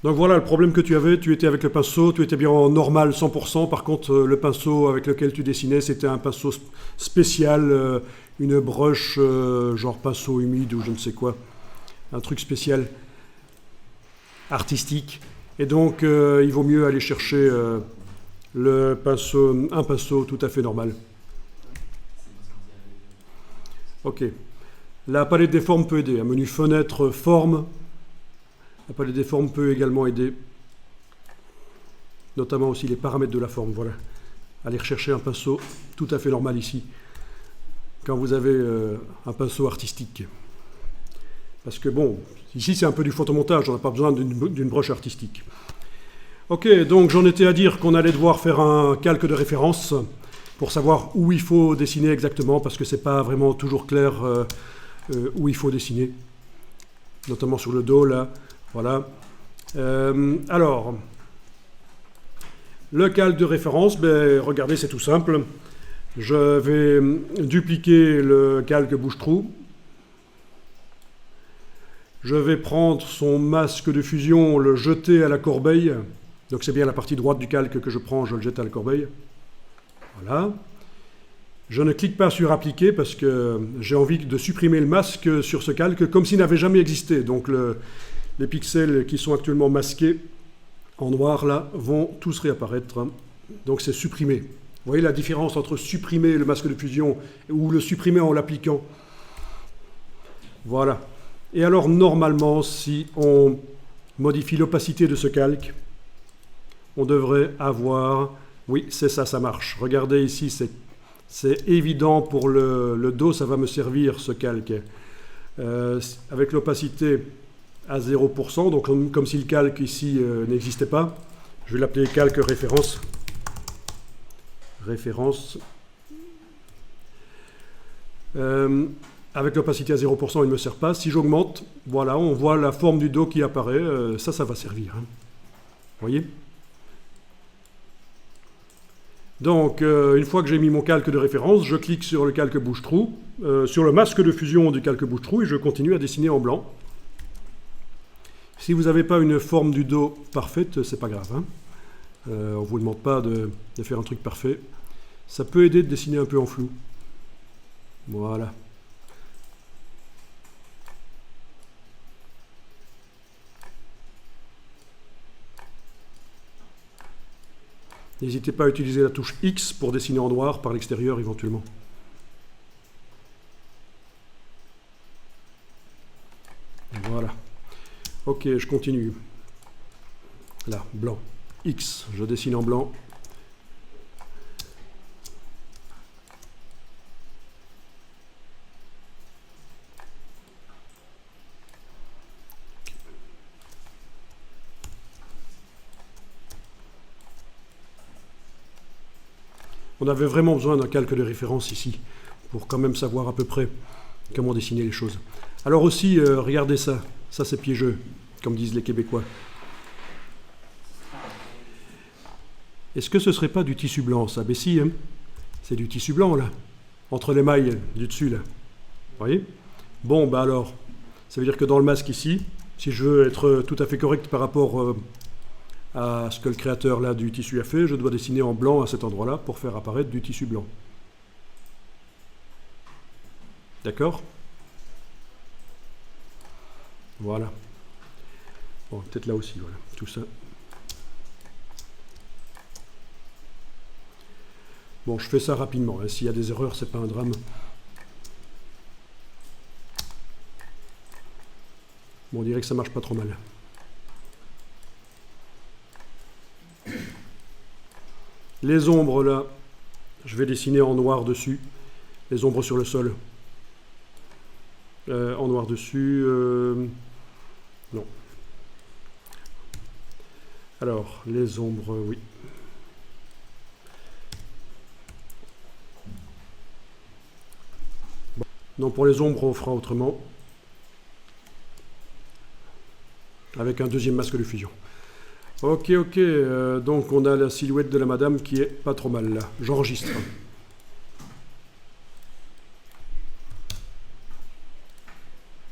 Donc voilà le problème que tu avais, tu étais avec le pinceau, tu étais bien en normal 100%, par contre le pinceau avec lequel tu dessinais c'était un pinceau spécial, une broche genre pinceau humide ou je ne sais quoi, un truc spécial, artistique, et donc il vaut mieux aller chercher un pinceau tout à fait normal. Ok, la palette des formes peut aider, un menu fenêtre forme. La palette des formes peut également aider, notamment aussi les paramètres de la forme. Voilà, allez rechercher un pinceau tout à fait normal ici, quand vous avez un pinceau artistique. Parce que bon, ici c'est un peu du photomontage, on n'a pas besoin d'une broche artistique. Ok, donc j'en étais à dire qu'on allait devoir faire un calque de référence pour savoir où il faut dessiner exactement, parce que c'est pas vraiment toujours clair où il faut dessiner, notamment sur le dos là. Voilà. Alors, le calque de référence, ben, regardez, c'est tout simple. Je vais dupliquer le calque bouche-trou. Je vais prendre son masque de fusion, le jeter à la corbeille. Donc c'est bien la partie droite du calque que je prends, je le jette à la corbeille. Voilà. Je ne clique pas sur appliquer parce que j'ai envie de supprimer le masque sur ce calque comme s'il n'avait jamais existé. Donc les pixels qui sont actuellement masqués en noir là vont tous réapparaître. Donc c'est supprimé. Vous voyez la différence entre supprimer le masque de fusion ou le supprimer en l'appliquant. Voilà. Et alors normalement, si on modifie l'opacité de ce calque, on devrait avoir... Oui, c'est ça, ça marche. Regardez ici, c'est évident pour le dos, ça va me servir ce calque. Avec l'opacité à 0%, donc comme si le calque ici n'existait pas. Je vais l'appeler calque référence. Référence. Avec l'opacité à 0%, il ne me sert pas. Si j'augmente, voilà, on voit la forme du dos qui apparaît. Ça va servir. Hein. Vous voyez ? Donc, une fois que j'ai mis mon calque de référence, je clique sur le calque bouche-trou, sur le masque de fusion du calque bouche-trou, et je continue à dessiner en blanc. Si vous n'avez pas une forme du dos parfaite, c'est pas grave. Hein. On ne vous demande pas de faire un truc parfait. Ça peut aider de dessiner un peu en flou. Voilà. N'hésitez pas à utiliser la touche X pour dessiner en noir par l'extérieur éventuellement. Voilà. Ok, je continue. Là, blanc. X, je dessine en blanc. On avait vraiment besoin d'un calque de référence ici, pour quand même savoir à peu près comment dessiner les choses. Alors aussi, regardez ça. Ça, c'est piégeux, comme disent les Québécois. Est-ce que ce ne serait pas du tissu blanc, ça? Ben si, hein. C'est du tissu blanc, là. Entre les mailles du dessus, là. Vous voyez? Bon, ben alors, ça veut dire que dans le masque ici, si je veux être tout à fait correct par rapport à ce que le créateur là du tissu a fait, je dois dessiner en blanc à cet endroit-là pour faire apparaître du tissu blanc. D'accord? Voilà. Bon, peut-être là aussi, voilà, tout ça. Bon, je fais ça rapidement, hein. S'il y a des erreurs, c'est pas un drame. Bon, on dirait que ça marche pas trop mal. Les ombres, là, je vais dessiner en noir dessus. Les ombres sur le sol. En noir dessus... non. Alors, les ombres, oui. Bon. Non, pour les ombres, on fera autrement. Avec un deuxième masque de fusion. Ok, donc on a la silhouette de la madame qui est pas trop mal là. J'enregistre.